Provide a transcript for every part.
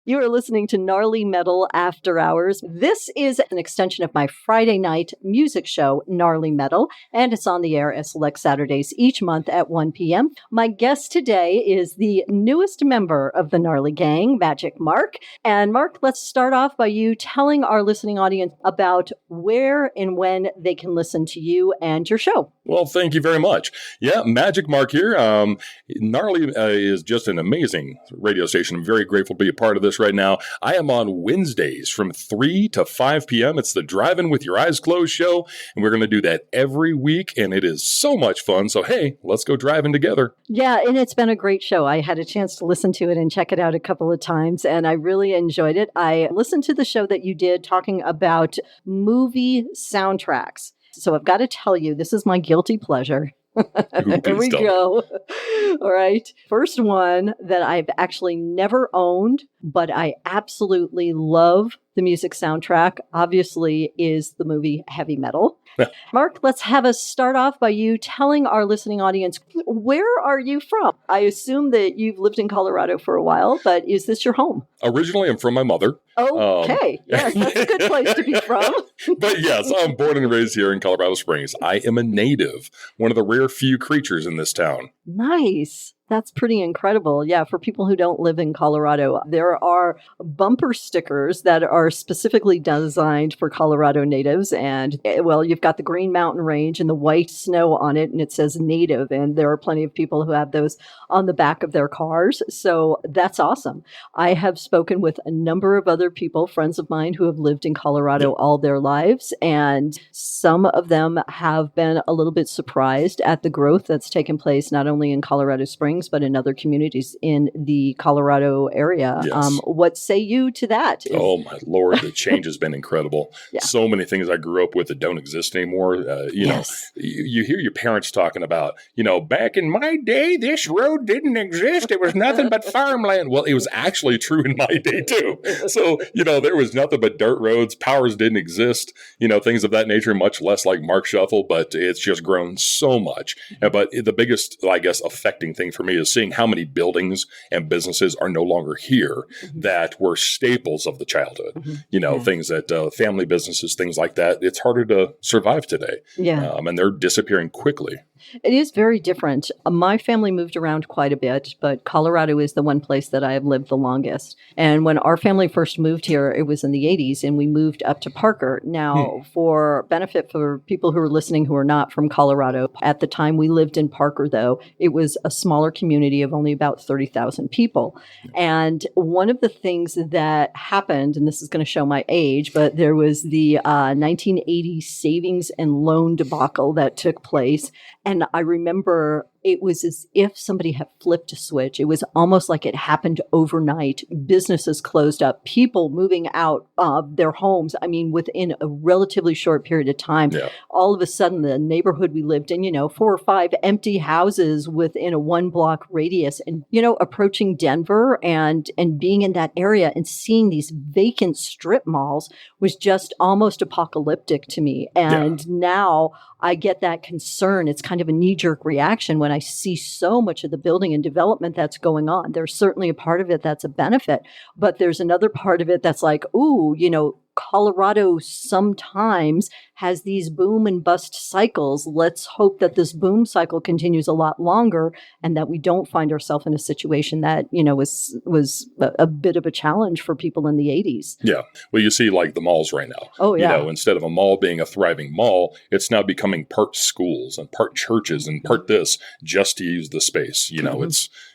You are listening to Gnarly Metal After Hours. This is an extension of my Friday night music show, Gnarly Metal, and it's on the air as select Saturdays each month at 1 p.m. My guest today is the newest member of the Gnarly Gang, Magic Mark. And Mark, let's start off by you telling our listening audience about where and when they can listen to you and your show. Well, thank you very much. Yeah, Magic Mark here. Gnarly is just an amazing radio station. I'm very grateful to be a part of this right now. I am on Wednesdays from 3 to 5 p.m. It's the Driving with Your Eyes Closed show, and we're going to do that every week, and it is so much fun. So, hey, let's go driving together. Yeah, and it's been a great show. I had a chance to listen to it and check it out a couple of times, and I really enjoyed it. I listened to the show that you did talking about movie soundtracks. So I've got to tell you, this is my guilty pleasure. Here we go. All right. First one that I've actually never owned, but I absolutely love the music soundtrack, obviously, is the movie Heavy Metal. Mark, let's have us start off by you telling our listening audience, where are you from? I assume that you've lived in Colorado for a while, but is this your home? Originally, I'm from my mother. Okay. Yes, that's a good place to be from. But yes, I'm born and raised here in Colorado Springs. I am a native, one of the rare few creatures in this town. Nice. That's pretty incredible. Yeah, for people who don't live in Colorado, there are bumper stickers that are specifically designed for Colorado natives. And, well, you've got the Green Mountain Range and the white snow on it, and it says native. And there are plenty of people who have those on the back of their cars. So that's awesome. I have spoken with a number of other people, friends of mine, who have lived in Colorado all their lives. And some of them have been a little bit surprised at the growth that's taken place, not only in Colorado Springs, but in other communities in the Colorado area. Yes. What say you to that? Oh, my Lord, the change has been incredible. Yeah. So many things I grew up with that don't exist anymore. You hear your parents talking about, back in my day, this road didn't exist. It was nothing but farmland. Well, it was actually true in my day, too. So, there was nothing but dirt roads. Powers didn't exist, things of that nature, much less like Mark Shuffle, but it's just grown so much. But the biggest, I guess, affecting thing for me is seeing how many buildings and businesses are no longer here that were staples of the childhood. Things that family businesses, things like that. It's harder to survive today. Yeah. And they're disappearing quickly. It is very different. My family moved around quite a bit, but Colorado is the one place that I have lived the longest. And when our family first moved here, it was in the 80s, and we moved up to Parker. Now, for benefit for people who are listening who are not from Colorado, at the time we lived in Parker, though, it was a smaller community of only about 30,000 people. And one of the things that happened, and this is going to show my age, but there was the 1980 savings and loan debacle that took place. And I remember it was as if somebody had flipped a switch. It was almost like it happened overnight. Businesses closed up, people moving out of their homes. I mean, within a relatively short period of time, all of a sudden the neighborhood we lived in, 4 or 5 empty houses within a 1-block radius. And, approaching Denver and being in that area and seeing these vacant strip malls was just almost apocalyptic to me. And now I get that concern. It's kind of a knee-jerk reaction when I see so much of the building and development that's going on. There's certainly a part of it that's a benefit, but there's another part of it that's like, ooh, Colorado sometimes has these boom and bust cycles. Let's hope that this boom cycle continues a lot longer and that we don't find ourselves in a situation that, was a bit of a challenge for people in the 80s. Yeah. Well, you see like the malls right now. Oh, yeah. Instead of a mall being a thriving mall, it's now becoming part schools and part churches and part this just to use the space.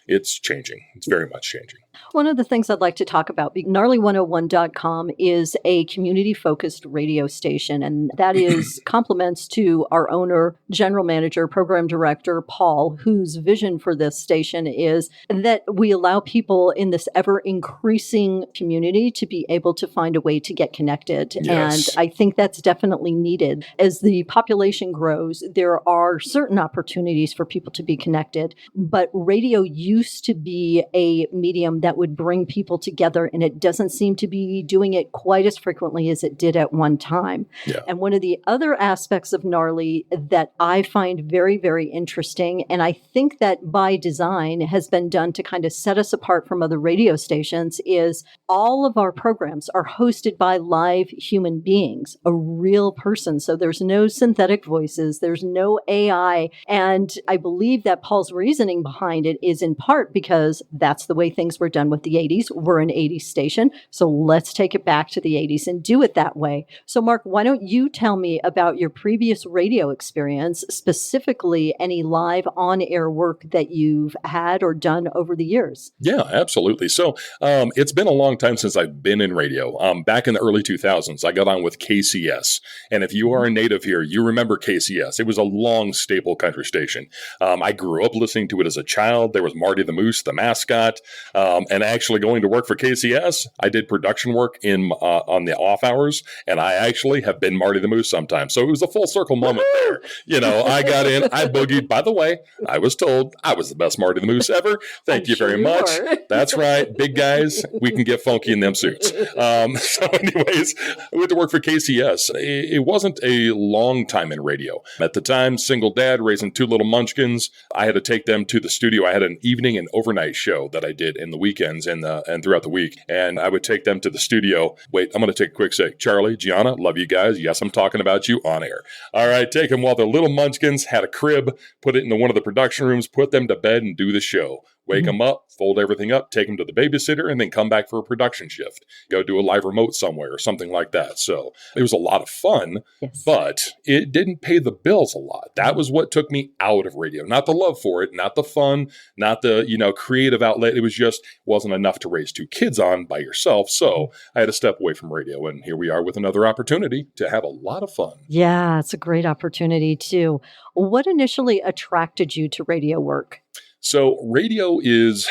It's changing. It's very much changing. One of the things I'd like to talk about, Gnarly101.com is a community-focused radio station, and that is compliments to our owner, general manager, program director, Paul, whose vision for this station is that we allow people in this ever-increasing community to be able to find a way to get connected. Yes. And I think that's definitely needed. As the population grows, there are certain opportunities for people to be connected, but radio used used to be a medium that would bring people together, and it doesn't seem to be doing it quite as frequently as it did at one time. Yeah. And one of the other aspects of Gnarly that I find very, very interesting, and I think that by design has been done to kind of set us apart from other radio stations, is all of our programs are hosted by live human beings, a real person. So there's no synthetic voices, there's no AI. And I believe that Paul's reasoning behind it is in part because that's the way things were done with the 80s. We're an 80s station, so let's take it back to the 80s and do it that way. So Mark, why don't you tell me about your previous radio experience, specifically any live on-air work that you've had or done over the years? Yeah, absolutely. So it's been a long time since I've been in radio. Back in the early 2000s, I got on with KCS. And if you are a native here, you remember KCS. It was a long staple country station. I grew up listening to it as a child. There was Marty the Moose, the mascot. And actually going to work for KCS, I did production work on the off hours. And I actually have been Marty the Moose sometimes. So it was a full circle moment there. You know, I got in, I boogied. By the way, I was told I was the best Marty the Moose ever. Thank you very much. That's right. Big guys, we can get funky in them suits. So anyways, I went to work for KCS. It wasn't a long time in radio. At the time, single dad, raising two little munchkins. I had to take them to the studio. I had an evening and overnight show that I did in the weekends and throughout the week. And I would take them to the studio. Wait, I'm going to take a quick sec. Charlie, Gianna, love you guys. Yes, I'm talking about you on air. All right, take them while they're little munchkins, had a crib, put it into one of the production rooms, put them to bed and do the show. Wake them up, fold everything up, take them to the babysitter, and then come back for a production shift. Go do a live remote somewhere or something like that. So it was a lot of fun, but it didn't pay the bills a lot. That was what took me out of radio. Not the love for it, not the fun, not the, creative outlet. It was just wasn't enough to raise two kids on by yourself. So I had to step away from radio. And here we are with another opportunity to have a lot of fun. Yeah, it's a great opportunity too. What initially attracted you to radio work? So radio is,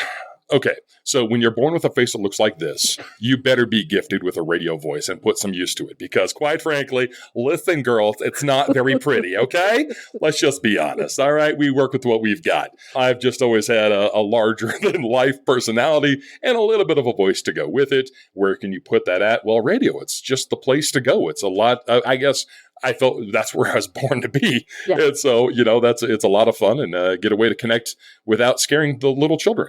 okay, so when you're born with a face that looks like this, you better be gifted with a radio voice and put some use to it because quite frankly, listen girls, it's not very pretty, okay? Let's just be honest, all right? We work with what we've got. I've just always had a larger than life personality and a little bit of a voice to go with it. Where can you put that at? Well, radio, it's just the place to go. It's a lot, I guess, I felt that's where I was born to be. Yeah. And so, it's a lot of fun and get a way to connect without scaring the little children,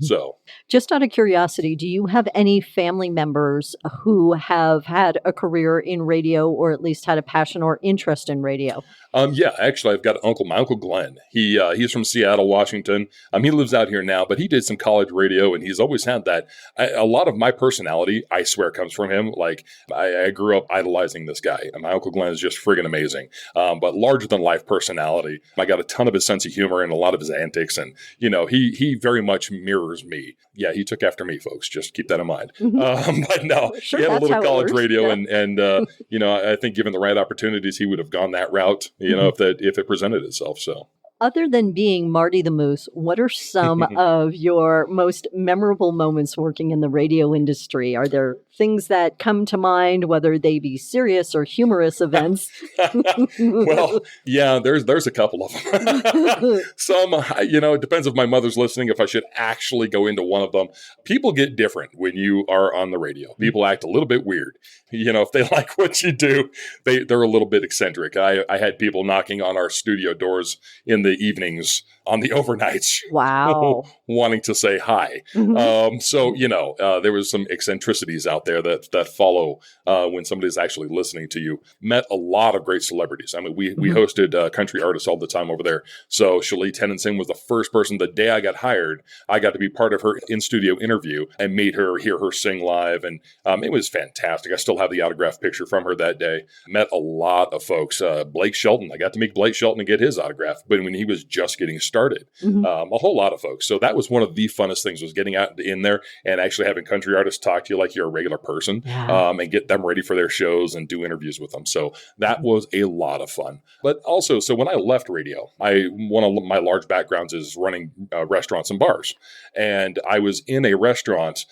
So just out of curiosity, do you have any family members who have had a career in radio or at least had a passion or interest in radio? Yeah, actually, I've got my uncle Glenn. He's from Seattle, Washington. He lives out here now, but he did some college radio, and he's always had that. A lot of my personality, I swear, comes from him. Like I grew up idolizing this guy, and my uncle Glenn is just friggin' amazing. But larger than life personality. I got a ton of his sense of humor and a lot of his antics, and he very much mirrors me. Yeah, he took after me, folks. Just keep that in mind. But no, sure, he had a little college radio, yeah. and I think given the right opportunities, he would have gone that route. If it presented itself. So, other than being Marty the Moose, what are some of your most memorable moments working in the radio industry? Are there things that come to mind, whether they be serious or humorous events? Well, yeah, there's a couple of them. Some, it depends if my mother's listening, if I should actually go into one of them. People get different when you are on the radio. People act a little bit weird. If they like what you do, they're a little bit eccentric. I had people knocking on our studio doors in the evenings on the overnights. Wow. Wanting to say hi. So, there was some eccentricities out there that follow when somebody's actually listening to you. Met a lot of great celebrities. I mean, we hosted country artists all the time over there. So Shalee Tennyson was the first person. The day I got hired, I got to be part of her in-studio interview and made her hear her sing live. And it was fantastic. I still have the autograph picture from her that day. Met a lot of folks. Blake Shelton. I got to meet Blake Shelton and get his autograph. But when he was just getting started, a whole lot of folks. So that was one of the funnest things, was getting out in there and actually having country artists talk to you like you're a regular person, and get them ready for their shows and do interviews with them. So that was a lot of fun. But also, so when I left radio, one of my large backgrounds is running restaurants and bars. And I was in a restaurant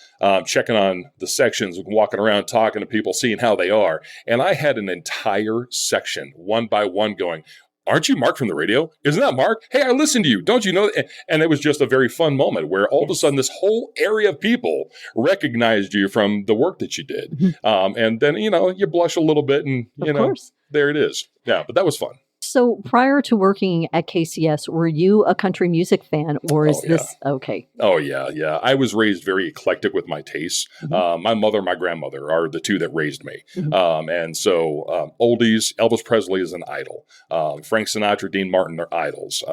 checking on the sections, walking around, talking to people, seeing how they are. And I had an entire section, one by one, going, aren't you Mark from the radio? Isn't that Mark? Hey, I listened to you. Don't you know? And it was just a very fun moment where all of a sudden this whole area of people recognized you from the work that you did. And then, you blush a little bit and, Of course. there it is. Yeah, but that was fun. So prior to working at KCS, were you a country music fan, or is this okay? Oh, yeah, yeah. I was raised very eclectic with my tastes. My mother, my grandmother are the two that raised me. And so oldies, Elvis Presley is an idol. Frank Sinatra, Dean Martin are idols.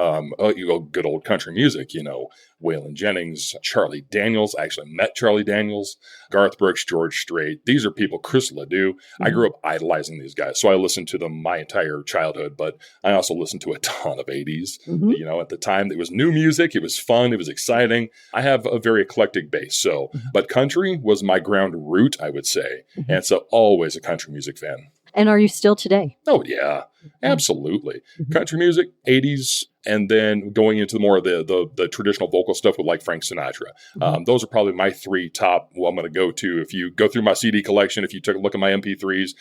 Good old country music, Waylon Jennings, Charlie Daniels. I actually met Charlie Daniels, Garth Brooks, George Strait. These are people, Chris LeDoux. I grew up idolizing these guys. So I listened to them my entire childhood, but I also listened to a ton of 80s. At the time, it was new music. It was fun. It was exciting. I have a very eclectic base. So, but country was my ground root, I would say. And so always a country music fan. And are you still today? Oh, yeah, absolutely. Country music, 80s, and then going into more of the traditional vocal stuff with like Frank Sinatra. Those are probably my three top, I'm going to go to. If you go through my CD collection, if you took a look at my MP3s,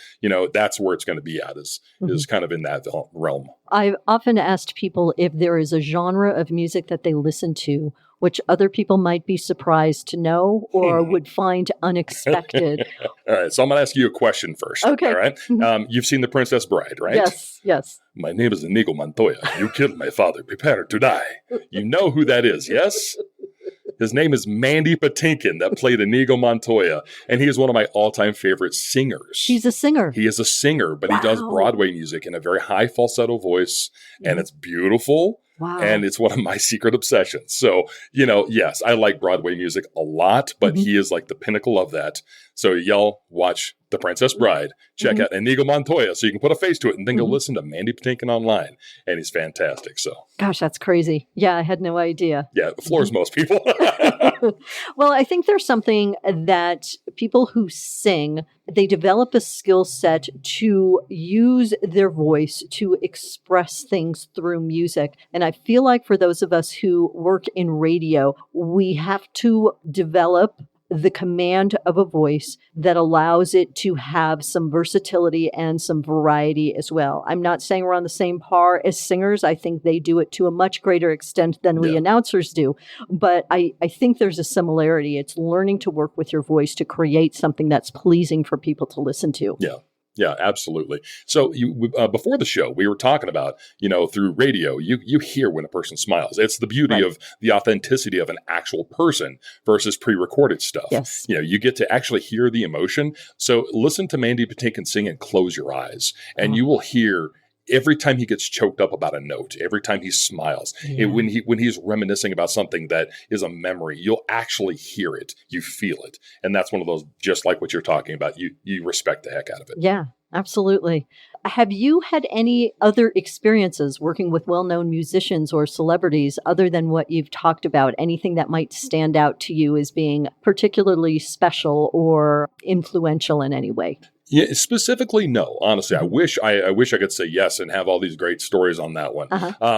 that's where it's going to be at is kind of in that realm. I've often asked people if there is a genre of music that they listen to which other people might be surprised to know or would find unexpected. All right, so I'm going to ask you a question first. Okay. All right. You've seen The Princess Bride, right? Yes. My name is Inigo Montoya. You killed my father. Prepare to die. You know who that is, yes? His name is Mandy Patinkin that played Inigo Montoya, and he is one of my all-time favorite singers. He's a singer. He is a singer, but he does Broadway music in a very high falsetto voice, and it's beautiful. Wow. And it's one of my secret obsessions. So, yes, I like Broadway music a lot, but he is like the pinnacle of that. So y'all watch The Princess Bride, check out Inigo Montoya so you can put a face to it, and then go listen to Mandy Patinkin online. And he's fantastic. So, gosh, that's crazy. Yeah, I had no idea. Yeah, it floors most people. Well, I think there's something that people who sing, they develop a skill set to use their voice to express things through music. And I feel like for those of us who work in radio, we have to develop the command of a voice that allows it to have some versatility and some variety as well. I'm not saying we're on the same par as singers. I think they do it to a much greater extent than we announcers do. But I think there's a similarity. It's learning to work with your voice to create something that's pleasing for people to listen to. Yeah, absolutely. So before the show, we were talking about, through radio, you hear when a person smiles. It's the beauty of the authenticity of an actual person versus pre-recorded stuff. Yes. You get to actually hear the emotion. So listen to Mandy Patinkin sing and close your eyes, and you will hear every time he gets choked up about a note, every time he smiles, when he's reminiscing about something that is a memory, you'll actually hear it. You feel it. And that's one of those, just like what you're talking about, you respect the heck out of it. Yeah, absolutely. Have you had any other experiences working with well-known musicians or celebrities other than what you've talked about? Anything that might stand out to you as being particularly special or influential in any way? Yeah, specifically, no. Honestly, I wish I could say yes and have all these great stories on that one.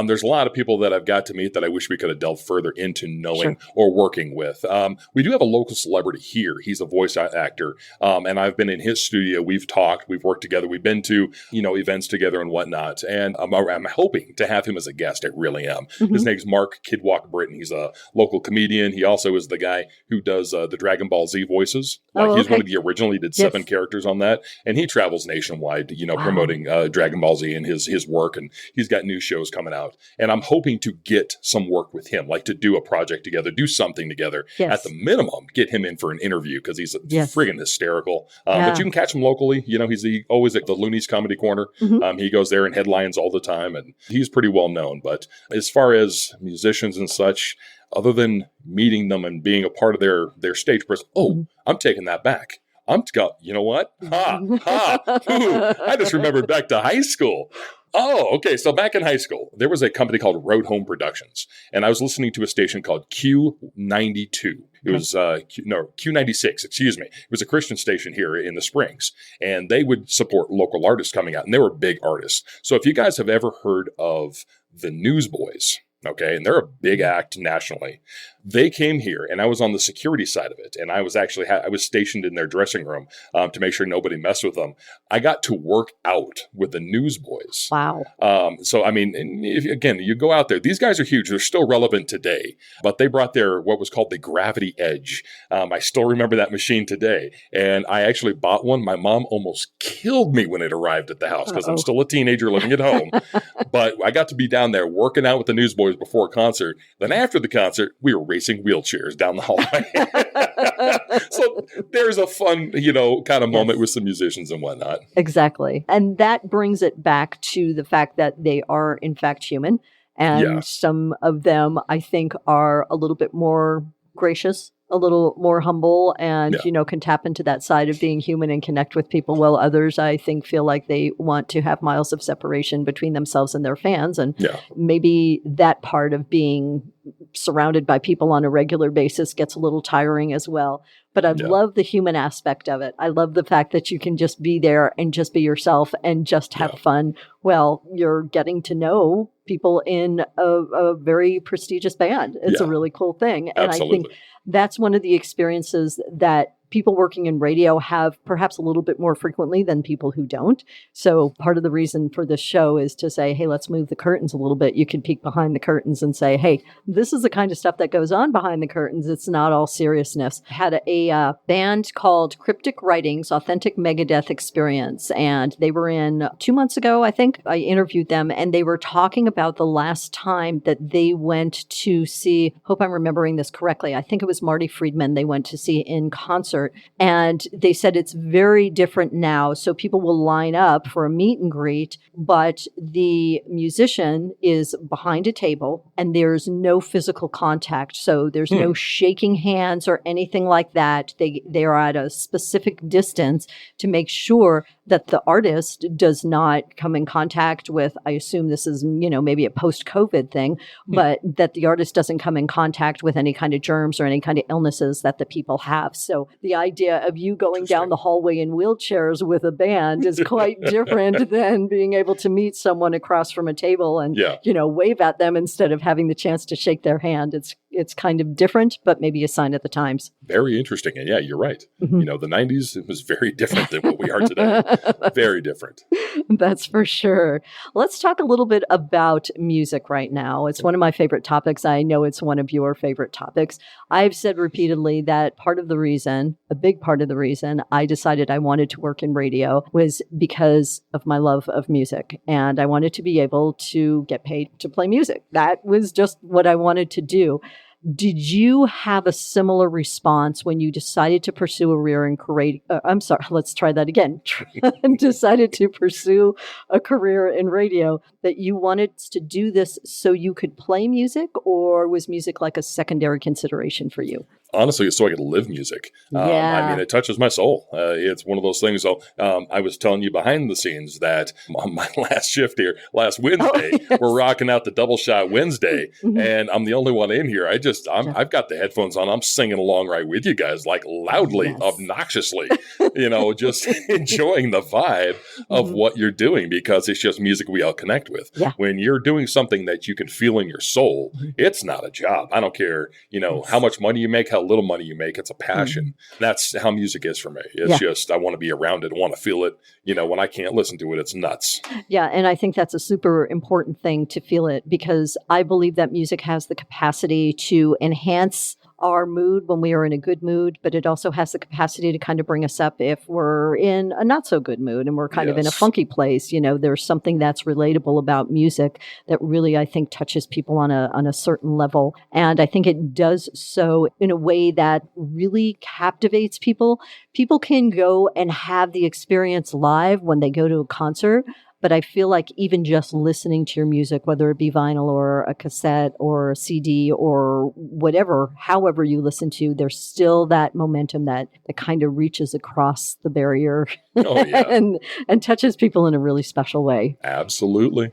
There's a lot of people that I've got to meet that I wish we could have delved further into knowing or working with. We do have a local celebrity here. He's a voice actor, and I've been in his studio. We've talked, we've worked together, we've been to events together and whatnot. And I'm hoping to have him as a guest. I really am. His name's Mark Kidwalk Britton. He's a local comedian. He also is the guy who does the Dragon Ball Z voices. He's one of the original. He did 7 characters on that. And he travels nationwide, promoting Dragon Ball Z and his work. And he's got new shows coming out. And I'm hoping to get some work with him, like to do a project together, do something together. At the minimum, get him in for an interview because he's friggin' hysterical. But you can catch him locally. He's always at the Looney's Comedy Corner. He goes there and headlines all the time. And he's pretty well known. But as far as musicians and such, other than meeting them and being a part of their stage presence, I'm taking that back. You know what? Ooh, I just remembered back to high school. Oh, okay. So back in high school, there was a company called Road Home Productions, and I was listening to a station called Q92. It was Q96, excuse me. It was a Christian station here in the Springs, and they would support local artists coming out, and they were big artists. So if you guys have ever heard of the Newsboys, okay, and they're a big act nationally. They came here, and I was on the security side of it, and I was actually I was stationed in their dressing room to make sure nobody messed with them. I got to work out with the newsboys. Wow. So I mean, again, you go out there. These guys are huge. They're still relevant today, but they brought their what was called the Gravity Edge. I still remember that machine today, and I actually bought one. My mom almost killed me when it arrived at the house because I'm still a teenager living at home. But I got to be down there working out with the newsboys before a concert. Then after the concert, we were racing wheelchairs down the hallway. So there's a fun, kind of moment with some musicians and whatnot. Exactly. And that brings it back to the fact that they are, in fact, human. And some of them, I think, are a little bit more gracious, a little more humble, and, can tap into that side of being human and connect with people. While others, I think, feel like they want to have miles of separation between themselves and their fans. And maybe that part of being surrounded by people on a regular basis gets a little tiring as well. But I love the human aspect of it. I love the fact that you can just be there and just be yourself and just have fun. Well, you're getting to know people in a very prestigious band. It's a really cool thing. And Absolutely. I think that's one of the experiences that people working in radio have perhaps a little bit more frequently than people who don't. So part of the reason for this show is to say, hey, let's move the curtains a little bit. You can peek behind the curtains and say, hey, this is the kind of stuff that goes on behind the curtains. It's not all seriousness. I had a band called Cryptic Writings, Authentic Megadeth Experience. And they were in 2 months ago, I think. I interviewed them, and they were talking about the last time that they went to see, hope I'm remembering this correctly, I think it was Marty Friedman they went to see in concert. And they said it's very different now. So people will line up for a meet and greet, but the musician is behind a table and there's no physical contact. So there's no shaking hands or anything like that. They are at a specific distance to make sure that the artist does not come in contact with, I assume this is, maybe a post-COVID thing, but that the artist doesn't come in contact with any kind of germs or any kind of illnesses that the people have. So the idea of you going down the hallway in wheelchairs with a band is quite different than being able to meet someone across from a table and, wave at them instead of having the chance to shake their hand. It's kind of different, but maybe a sign of the times. Very interesting. And you're right. The 90s, it was very different than what we are today. Very different. That's for sure. Let's talk a little bit about music right now. It's one of my favorite topics. I know it's one of your favorite topics. I've said repeatedly that a big part of the reason I decided I wanted to work in radio was because of my love of music. And I wanted to be able to get paid to play music. That was just what I wanted to do. Did you have a similar response when you decided to pursue a career in let's try that again. Decided to pursue a career in radio, that you wanted to do this so you could play music, or was music like a secondary consideration for you? Honestly, so I could live music. It touches my soul. It's one of those things. So I was telling you behind the scenes that on my last shift here, last Wednesday, we're rocking out the double shot Wednesday, and I'm the only one in here. I've got the headphones on. I'm singing along right with you guys, like loudly, obnoxiously, just enjoying the vibe of what you're doing, because it's just music we all connect with. Yeah. When you're doing something that you can feel in your soul, it's not a job. I don't care, how much money you make, how little money you make. It's a passion. That's how music is for me. It's just, I want to be around it. I want to feel it. When I can't listen to it, it's nuts. Yeah. And I think that's a super important thing, to feel it, because I believe that music has the capacity to enhance our mood when we are in a good mood, but it also has the capacity to kind of bring us up if we're in a not so good mood and we're kind of in a funky place. There's something that's relatable about music that really, I think, touches people on a certain level. And I think it does so in a way that really captivates people. People can go and have the experience live when they go to a concert, but I feel like even just listening to your music, whether it be vinyl or a cassette or a CD or whatever, however you listen to, there's still that momentum that kind of reaches across the barrier and touches people in a really special way. Absolutely.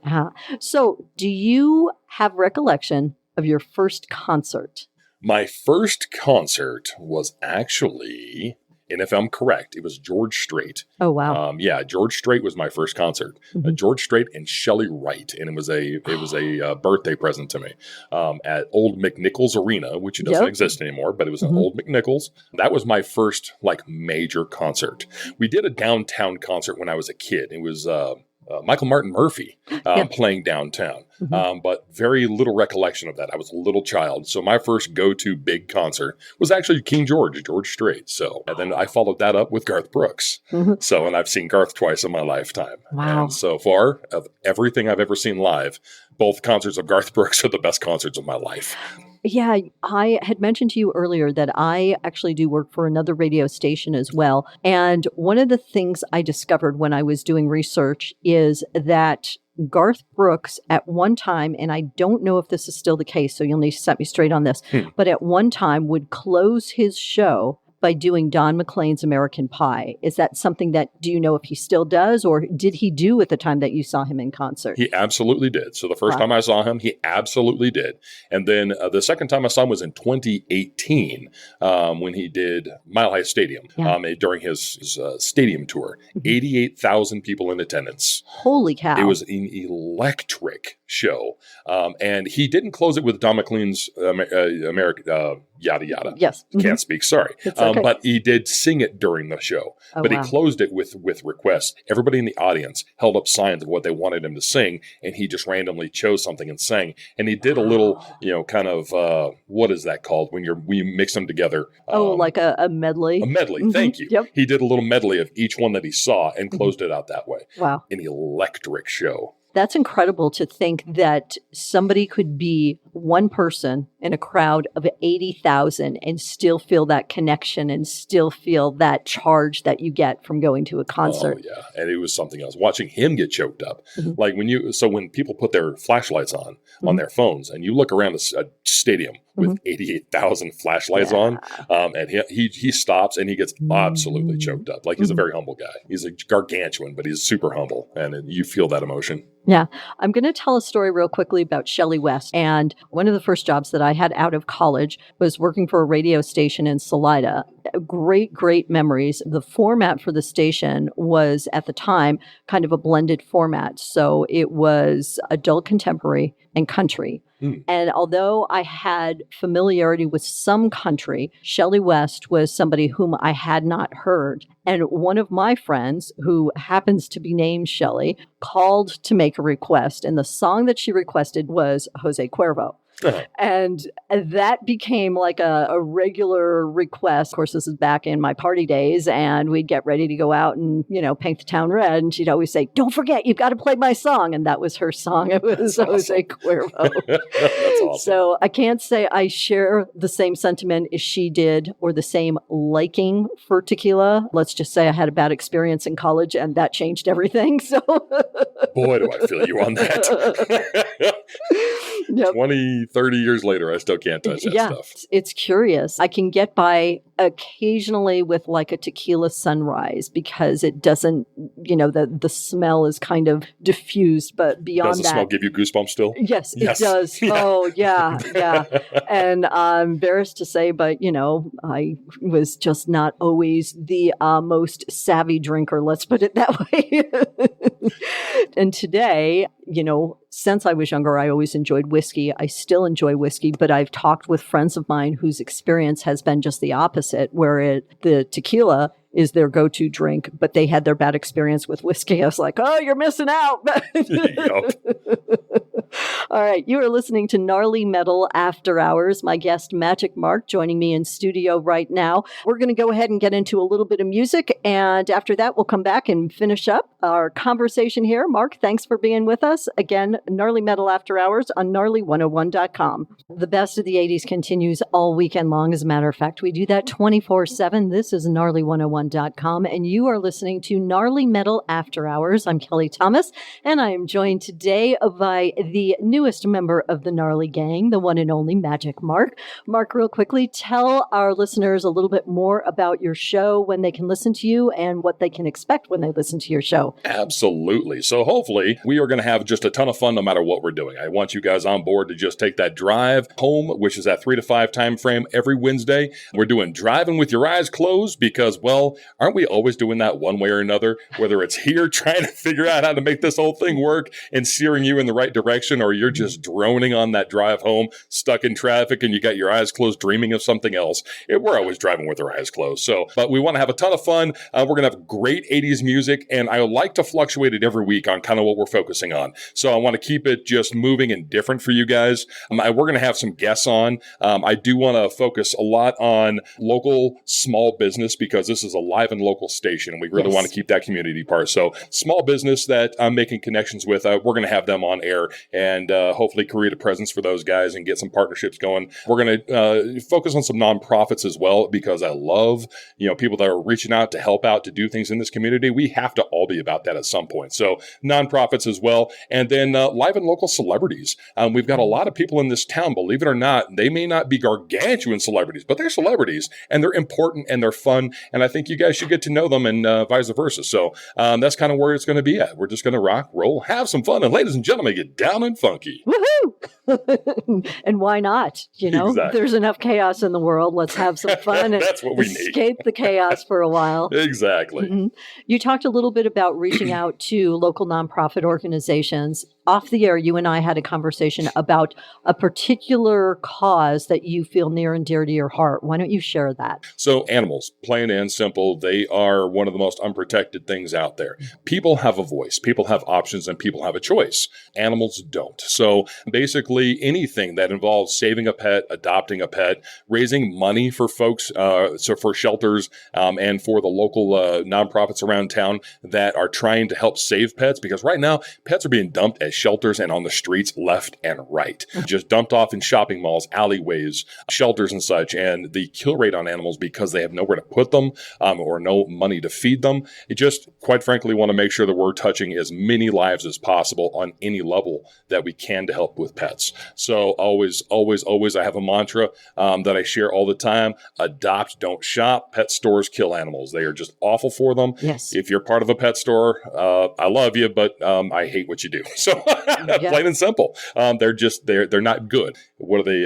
So do you have recollection of your first concert? My first concert was actually And if I'm correct, it was George Strait. Oh, wow. Yeah, George Strait was my first concert. George Strait and Shelley Wright, and it was a birthday present to me at Old McNichols Arena, which doesn't exist anymore, but it was an Old McNichols. That was my first major concert. We did a downtown concert when I was a kid. It was Michael Martin Murphey playing downtown, but very little recollection of that. I was a little child. So my first go-to big concert was actually King George Strait. So, and then I followed that up with Garth Brooks. So, and I've seen Garth twice in my lifetime. Wow. And so far, of everything I've ever seen live, both concerts of Garth Brooks are the best concerts of my life. Yeah, I had mentioned to you earlier that I actually do work for another radio station as well. And one of the things I discovered when I was doing research is that Garth Brooks at one time, and I don't know if this is still the case, so you'll need to set me straight on this, but at one time would close his show by doing Don McLean's American Pie. Is that something that, do you know if he still does, or did he do at the time that you saw him in concert? He absolutely did. So the first time I saw him, he absolutely did. And then the second time I saw him was in 2018 when he did Mile High Stadium during his stadium tour. 88,000 people in attendance. Holy cow. It was an electric show. And he didn't close it with Don McLean's American... yada, yada. Yes. Can't speak, sorry. Okay. But he did sing it during the show. But he closed it with requests. Everybody in the audience held up signs of what they wanted him to sing, and he just randomly chose something and sang. And he did a little, kind of, what is that called when we mix them together? Like a medley? A medley, thank you. Yep. He did a little medley of each one that he saw and closed it out that way. Wow. An electric show. That's incredible to think that somebody could be one person in a crowd of 80,000 and still feel that connection and still feel that charge that you get from going to a concert. Oh, yeah. And it was something else. Watching him get choked up. Like when people put their flashlights on their phones and you look around a stadium with 88,000 flashlights on, and he stops and he gets absolutely choked up. Like he's a very humble guy. He's a gargantuan, but he's super humble. And you feel that emotion. Yeah. I'm going to tell a story real quickly about Shelley West. And one of the first jobs that I had out of college was working for a radio station in Salida. Great, great memories. The format for the station was at the time kind of a blended format. So it was adult contemporary and country. And although I had familiarity with some country, Shelley West was somebody whom I had not heard. And one of my friends, who happens to be named Shelley, called to make a request. And the song that she requested was Jose Cuervo. And that became like a regular request. Of course, this is back in my party days, and we'd get ready to go out and, paint the town red. And she'd always say, "Don't forget, you've got to play my song." And that was her song. It was Jose Cuervo. That's awesome. So I can't say I share the same sentiment as she did or the same liking for tequila. Let's just say I had a bad experience in college, and that changed everything. So, boy, do I feel you on that. 20, 30 years later, I still can't touch that stuff. It's curious. I can get by occasionally with like a tequila sunrise because it doesn't, the smell is kind of diffused, but beyond that. Does the smell give you goosebumps still? Yes, it does. Yeah. Oh, yeah. And I'm embarrassed to say, but, I was just not always the most savvy drinker, let's put it that way. And today, since I was younger, I always enjoyed whiskey. I still enjoy whiskey, but I've talked with friends of mine whose experience has been just the opposite, where the tequila is their go-to drink, but they had their bad experience with whiskey. I was like, oh, you're missing out. All right. You are listening to Gnarly Metal After Hours. My guest, Magic Mark, joining me in studio right now. We're going to go ahead and get into a little bit of music. And after that, we'll come back and finish up our conversation here. Mark, thanks for being with us. Again, Gnarly Metal After Hours on gnarly101.com. The best of the 80s continues all weekend long. As a matter of fact, we do that 24/7. This is gnarly101.com, and you are listening to Gnarly Metal After Hours. I'm Kelly Thomas, and I am joined today by the the newest member of the Gnarly Gang, the one and only Magic Mark. Mark, real quickly, tell our listeners a little bit more about your show, when they can listen to you, and what they can expect when they listen to your show. Absolutely. So hopefully we are going to have just a ton of fun no matter what we're doing. I want you guys on board to just take that drive home, which is that 3 to 5 time frame every Wednesday. We're doing driving with your eyes closed because, well, aren't we always doing that one way or another? Whether it's here trying to figure out how to make this whole thing work and steering you in the right direction, or you're just droning on that drive home, stuck in traffic, and you got your eyes closed dreaming of something else. We're always driving with our eyes closed. But we want to have a ton of fun. We're going to have great 80s music, and I like to fluctuate it every week on kind of what we're focusing on. So I want to keep it just moving and different for you guys. We're going to have some guests on. I do want to focus a lot on local small business because this is a live and local station, and we really want to keep that community part. So small business that I'm making connections with, we're going to have them on air and hopefully create a presence for those guys and get some partnerships going. We're going to focus on some nonprofits as well because I love, people that are reaching out to help out to do things in this community. We have to all be about that at some point. So nonprofits as well. And then live and local celebrities. We've got a lot of people in this town, believe it or not, they may not be gargantuan celebrities, but they're celebrities and they're important and they're fun. And I think you guys should get to know them and vice versa. So that's kind of where it's going to be at. We're just going to rock, roll, have some fun. And ladies and gentlemen, get down and funky. Woohoo! And why not? Exactly. There's enough chaos in the world. Let's have some fun and That's what we escape the chaos for a while. Exactly. Mm-hmm. You talked a little bit about reaching out to local nonprofit organizations. Off the air, you and I had a conversation about a particular cause that you feel near and dear to your heart. Why don't you share that? So animals, plain and simple, they are one of the most unprotected things out there. People have a voice, people have options, and people have a choice. Animals don't. So basically anything that involves saving a pet, adopting a pet, raising money for folks, so for shelters and for the local nonprofits around town that are trying to help save pets, because right now pets are being dumped at shelters and on the streets left and right, just dumped off in shopping malls, alleyways, shelters and such. And the kill rate on animals, because they have nowhere to put them or no money to feed them, it just, quite frankly, want to make sure that we're touching as many lives as possible on any level that we can to help with pets. So always, I have a mantra that I share all the time: adopt, don't shop. Pet stores kill animals. They are just awful for them. Yes. If you're part of a pet store, I love you, but I hate what you do. So plain and simple. They're not good. What are they?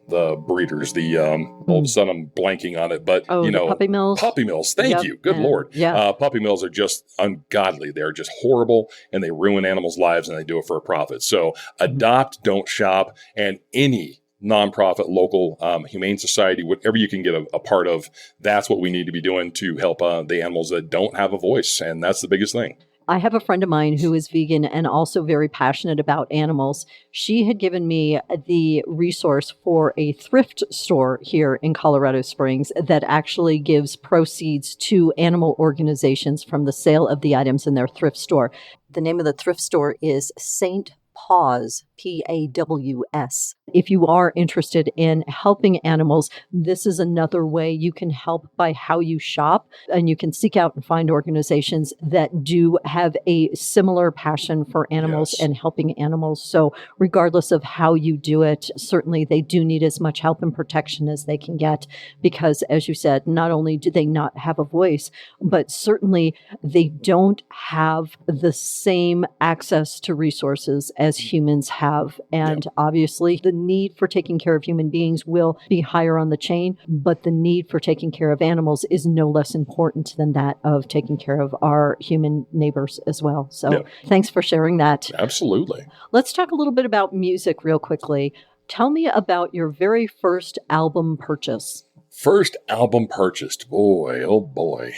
The breeders, all of a sudden I'm blanking on it, but the puppy mills. Puppy mills. Thank you. Good Lord. Yeah. Puppy mills are just ungodly. They're just horrible and they ruin animals' lives and they do it for a profit. So adopt, don't shop, and any nonprofit, local, humane society, whatever you can get a part of, that's what we need to be doing to help the animals that don't have a voice. And that's the biggest thing. I have a friend of mine who is vegan and also very passionate about animals. She had given me the resource for a thrift store here in Colorado Springs that actually gives proceeds to animal organizations from the sale of the items in their thrift store. The name of the thrift store is St. Paws, Paws. If you are interested in helping animals, this is another way you can help by how you shop, and you can seek out and find organizations that do have a similar passion for animals and helping animals. So regardless of how you do it, certainly they do need as much help and protection as they can get, because as you said, not only do they not have a voice, but certainly they don't have the same access to resources as humans have. And obviously the need for taking care of human beings will be higher on the chain, but the need for taking care of animals is no less important than that of taking care of our human neighbors as well. So thanks for sharing that. Absolutely. Let's talk a little bit about music real quickly. Tell me about your very first album purchase. First album purchased. Boy, oh boy.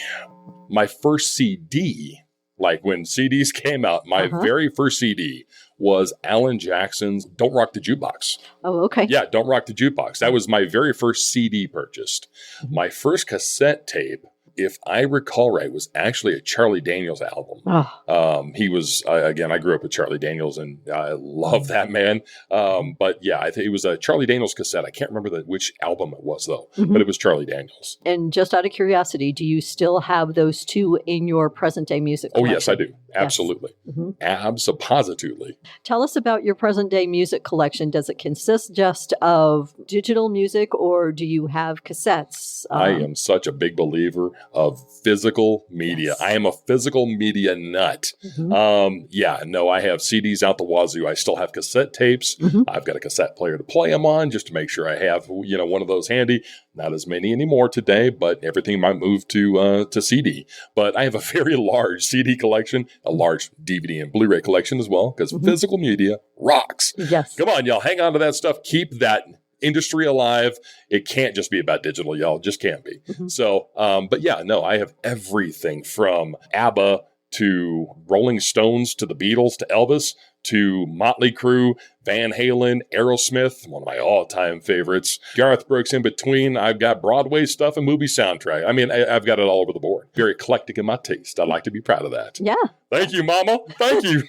My first CD, like when CDs came out, my very first CD was Alan Jackson's Don't Rock the Jukebox. Oh, okay. Yeah, Don't Rock the Jukebox. That was my very first CD purchased. My first cassette tape if I recall right, was actually a Charlie Daniels album. He was, again, I grew up with Charlie Daniels and I love that man. But yeah, I think it was a Charlie Daniels cassette. I can't remember which album it was though, but it was Charlie Daniels. And just out of curiosity, do you still have those two in your present day music collection? Oh, yes, I do. Absolutely. Yes. Absolutely. Tell us about your present day music collection. Does it consist just of digital music or do you have cassettes? I am such a big believer of physical media. Yes. I am a physical media nut. I have CDs out the wazoo. I still have cassette tapes. I've got a cassette player to play them on just to make sure I have, one of those handy. Not as many anymore today, but everything might move to CD. But I have a very large CD collection, a large DVD and Blu-ray collection as well, because physical media rocks. Yes. Come on, y'all, hang on to that stuff. Keep that industry alive. It can't just be about digital, y'all. It just can't be. So, I have everything from ABBA to Rolling Stones to the Beatles to Elvis to Motley Crue, Van Halen, Aerosmith, one of my all-time favorites, Garth Brooks in between. I've got Broadway stuff and movie soundtrack. I mean, I've got it all over the board. Very eclectic in my taste. I'd like to be proud of that. Yeah. Thank you, Mama. Thank you.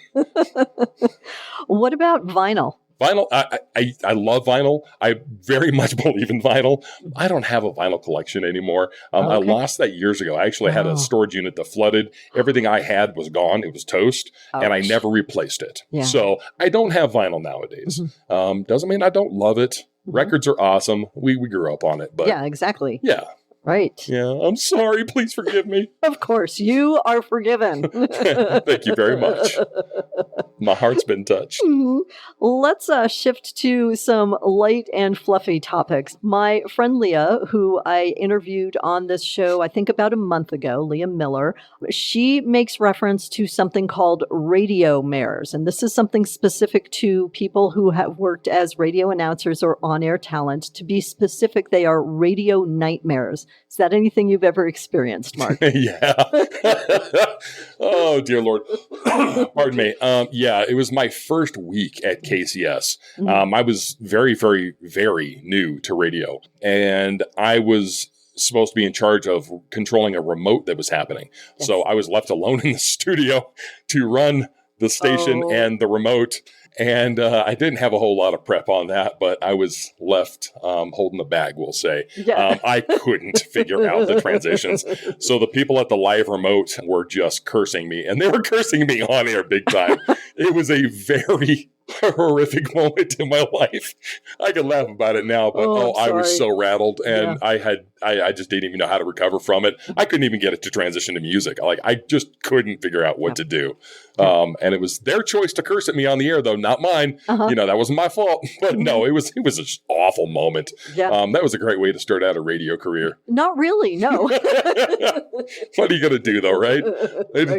What about vinyl? Vinyl, I love vinyl. I very much believe in vinyl. I don't have a vinyl collection anymore. I lost that years ago. I actually had a storage unit that flooded. Everything I had was gone. It was toast, and I never replaced it. Yeah. So I don't have vinyl nowadays. Doesn't mean I don't love it. Records are awesome. We grew up on it. But yeah, exactly. Yeah. Right. Yeah, I'm sorry. Please forgive me. Of course, you are forgiven. Thank you very much. My heart's been touched. Let's shift to some light and fluffy topics. My friend Leah, who I interviewed on this show, I think about a month ago, Leah Miller, she makes reference to something called radio mares. And this is something specific to people who have worked as radio announcers or on-air talent. To be specific, they are radio nightmares. Is that anything you've ever experienced, Mark? Yeah. Oh, dear Lord. Pardon me. It was my first week at KCS. I was very, very, very new to radio, and I was supposed to be in charge of controlling a remote that was happening. Yes. So I was left alone in the studio to run the station and the remote. And I didn't have a whole lot of prep on that, but I was left holding the bag, we'll say. Yeah. I couldn't figure out the transitions. So the people at the live remote were just cursing me, and they were cursing me on air big time. It was a very horrific moment in my life. I can laugh about it now, but I was so rattled, and I just didn't even know how to recover from it. I couldn't even get it to transition to music. I just couldn't figure out what to do. And it was their choice to curse at me on the air, though, not mine. That wasn't my fault. But no, it was an awful moment. Yeah. That was a great way to start out a radio career. Not really, no. What are you going to do, though, right?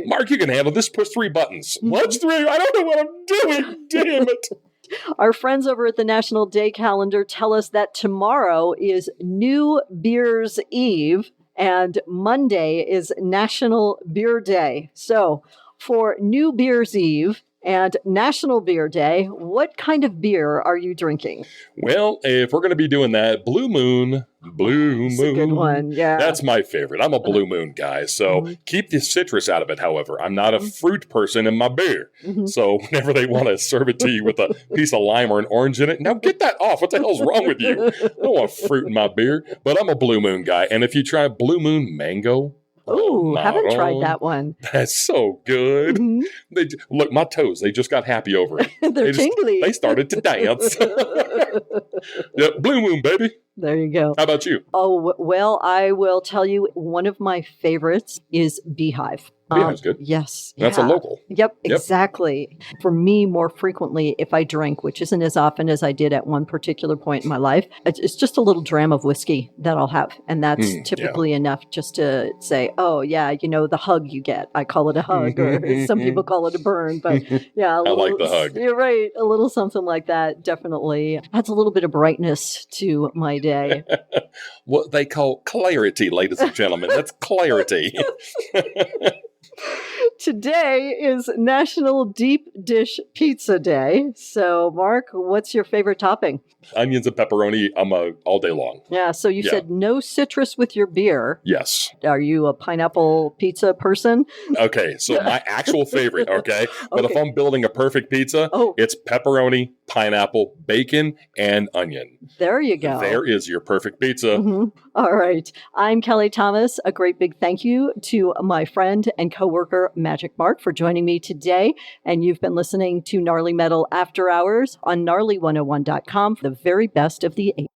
Mark, you can handle this. Push 3 buttons. What's 3? I don't know what I'm doing. Damn it. Our friends over at the National Day Calendar tell us that tomorrow is New Beer's Eve and Monday is National Beer Day. So for New Beer's Eve and National Beer Day, what kind of beer are you drinking? Well, if we're going to be doing that, Blue Moon. That's a good one, yeah. That's my favorite. I'm a Blue Moon guy, so keep the citrus out of it, however. I'm not a fruit person in my beer. So whenever they want to serve it to you with a piece of lime or an orange in it, now get that off. What the hell's wrong with you? I don't want fruit in my beer, but I'm a Blue Moon guy. And if you try Blue Moon Mango, oh, haven't tried that one. That's so good. Look, my toes, they just got happy over it. They're tingly. They started to dance. Blue Moon, baby. There you go. How about you? Oh, well, I will tell you, one of my favorites is Beehive. Beehive's good. Yes. That's a local. Yep, exactly. For me, more frequently, if I drink, which isn't as often as I did at one particular point in my life, it's just a little dram of whiskey that I'll have. And that's typically enough just to say, oh, yeah, the hug you get. I call it a hug, or some people call it a burn. But yeah, I like the hug. You're right. A little something like that definitely adds a little bit of brightness to my day. What they call clarity, ladies and gentlemen. That's clarity. Today is National Deep Dish Pizza Day. So, Mark, what's your favorite topping? Onions and pepperoni, I'm all day long. Yeah, so you said no citrus with your beer. Yes. Are you a pineapple pizza person? Okay, so my actual favorite, but if I'm building a perfect pizza, it's pepperoni, pineapple, bacon, and onion. There you go. There is your perfect pizza. All right. I'm Kelly Thomas. A great big thank you to my friend and coworker, Magic Mark, for joining me today. And you've been listening to Gnarly Metal After Hours on gnarly101.com for the very best of the 80s.